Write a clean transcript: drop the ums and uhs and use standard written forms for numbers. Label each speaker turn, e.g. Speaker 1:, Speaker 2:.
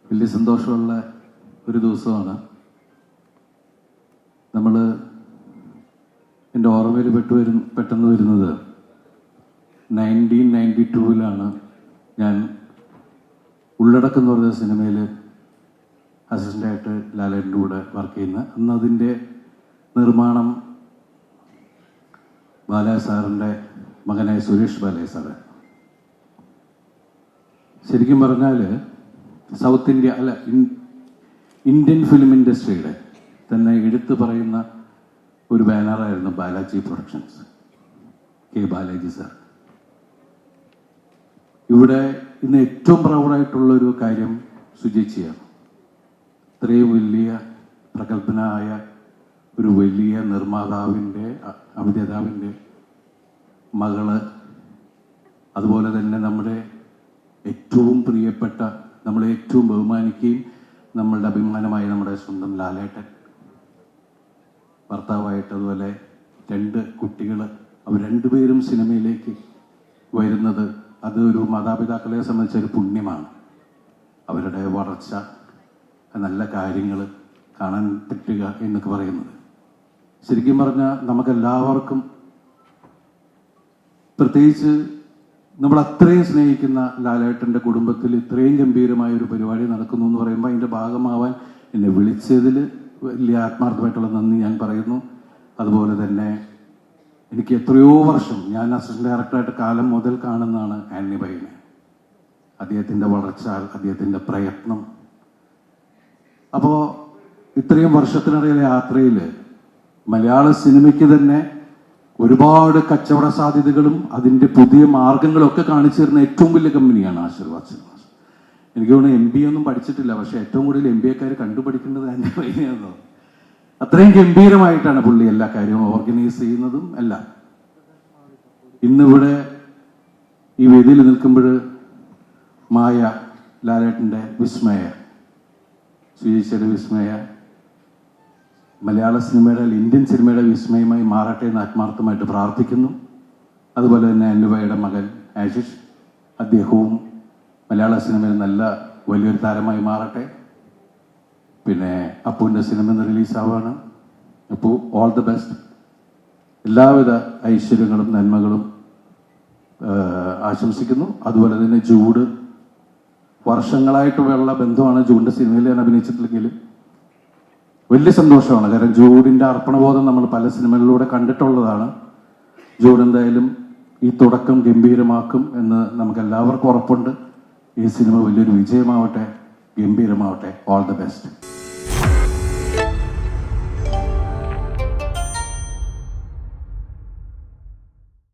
Speaker 1: വലിയ സന്തോഷമുള്ള ഒരു ദിവസമാണ്. നമ്മൾ എൻ്റെ ഓർമ്മയിൽ പെട്ടെന്ന് വരുന്നത് 1992 ഞാൻ ഉള്ളടക്കം എന്ന് പറഞ്ഞ സിനിമയിൽ അസിസ്റ്റൻ്റായിട്ട് ലാലേട്ടൻ്റെ കൂടെ വർക്ക് ചെയ്യുന്നത്. അന്ന് അതിൻ്റെ നിർമ്മാണം ബാലയ സാറിൻ്റെ മകനായ സുരേഷ് ബാലയ സാറ്. ശരിക്കും പറഞ്ഞാൽ സൗത്ത് ഇന്ത്യ അല്ല ഇന്ത്യൻ ഫിലിം ഇൻഡസ്ട്രിയുടെ തന്നെ എടുത്തു പറയുന്ന ഒരു ബാനറായിരുന്നു Balaji productions, K Balaji sir. ഇവിടെ ഇന്ന് ഏറ്റവും പ്രൗഡായിട്ടുള്ളൊരു കാര്യം സുചേച്ചിയാണ്. ഇത്രയും വലിയ പ്രഗത്ഭനായ ഒരു വലിയ നിർമ്മാതാവിൻ്റെ അഭിനേതാവിൻ്റെ മകള്, അതുപോലെ തന്നെ നമ്മുടെ ഏറ്റവും പ്രിയപ്പെട്ട, നമ്മളെ ഏറ്റവും ബഹുമാനിക്കുകയും നമ്മളുടെ അഭിമാനമായി നമ്മുടെ സ്വന്തം ലാലേട്ടൻ ഭർത്താവായിട്ട്, അതുപോലെ 2 കുട്ടികൾ, അവർ രണ്ടുപേരും സിനിമയിലേക്ക് വരുന്നത് അത് ഒരു മാതാപിതാക്കളെ സംബന്ധിച്ചൊരു പുണ്യമാണ്. അവരുടെ വളർച്ച, നല്ല കാര്യങ്ങൾ കാണാൻ പറ്റുക എന്നൊക്കെ പറയുന്നത് ശരിക്കും പറഞ്ഞാൽ നമുക്കെല്ലാവർക്കും, പ്രത്യേകിച്ച് നമ്മൾ അത്രയും സ്നേഹിക്കുന്ന ലാലേട്ടൻ്റെ കുടുംബത്തിൽ ഇത്രയും ഗംഭീരമായ ഒരു പരിപാടി നടക്കുന്നു എന്ന് പറയുമ്പോൾ അതിൻ്റെ ഭാഗമാവാൻ എന്നെ വിളിച്ചതിൽ വലിയ ആത്മാർത്ഥമായിട്ടുള്ള നന്ദി ഞാൻ പറയുന്നു. അതുപോലെ തന്നെ എനിക്ക് എത്രയോ വർഷം, ഞാൻ അസിസ്റ്റന്റ് ഡയറക്ടറായിട്ട് കാലം മുതൽ കാണുന്നതാണ് ആന്റണി ബൈനെ. അദ്ദേഹത്തിൻ്റെ വളർച്ച, അദ്ദേഹത്തിൻ്റെ പ്രയത്നം. അപ്പോൾ ഇത്രയും വർഷത്തിനിടയിലെ യാത്രയിൽ മലയാള സിനിമയ്ക്ക് തന്നെ ഒരുപാട് കച്ചവട സാധ്യതകളും അതിൻ്റെ പുതിയ മാർഗങ്ങളും ഒക്കെ കാണിച്ചു തരുന്ന ഏറ്റവും വലിയ കമ്പനിയാണ് ആശീർവാദ് സിനിമാസ്. എനിക്ക് തോന്നുന്നു MBA ഒന്നും പഠിച്ചിട്ടില്ല, പക്ഷെ ഏറ്റവും കൂടുതൽ MBAക്കാർ കണ്ടുപഠിക്കേണ്ടത് ആന്റണി ബൈനെയാണ്. അത്രയും ഗംഭീരമായിട്ടാണ് പുള്ളി എല്ലാ കാര്യവും ഓർഗനൈസ് ചെയ്യുന്നതും എല്ലാം. ഇന്നിവിടെ ഈ വേദിയിൽ നിൽക്കുമ്പോൾ മായ, ലാലേട്ടൻ്റെ വിസ്മയ, സുചേച്ചിയുടെ വിസ്മയ മലയാള സിനിമയുടെ, ഇന്ത്യൻ സിനിമയുടെ വിസ്മയമായി മാറട്ടെ എന്ന് ആത്മാർത്ഥമായിട്ട് പ്രാർത്ഥിക്കുന്നു. അതുപോലെ തന്നെ അനുവയുടെ മകൻ ആശിഷ്, അദ്ദേഹവും മലയാള സിനിമയിൽ നല്ല വലിയൊരു താരമായി മാറട്ടെ. പിന്നെ അപ്പുവിൻ്റെ സിനിമ ഇന്ന് റിലീസാവാണ്. Appu, all the best. എല്ലാവിധ ഐശ്വര്യങ്ങളും നന്മകളും ആശംസിക്കുന്നു. അതുപോലെ തന്നെ ജൂഡ്, വർഷങ്ങളായിട്ടുള്ള ബന്ധമാണ് ജൂഡിൻ്റെ സിനിമയിൽ ഞാൻ അഭിനയിച്ചിട്ടില്ലെങ്കിലും വലിയ സന്തോഷമാണ്. കാരണം ജൂഡിൻ്റെ അർപ്പണബോധം നമ്മൾ പല സിനിമകളിലൂടെ കണ്ടിട്ടുള്ളതാണ്. ജൂഡ് എന്തായാലും ഈ തുടക്കം ഗംഭീരമാക്കും എന്ന് നമുക്ക് എല്ലാവർക്കും ഉറപ്പുണ്ട്. ഈ സിനിമ വലിയൊരു വിജയമാവട്ടെ, ഗംഭീരമാവട്ടെ. All the best.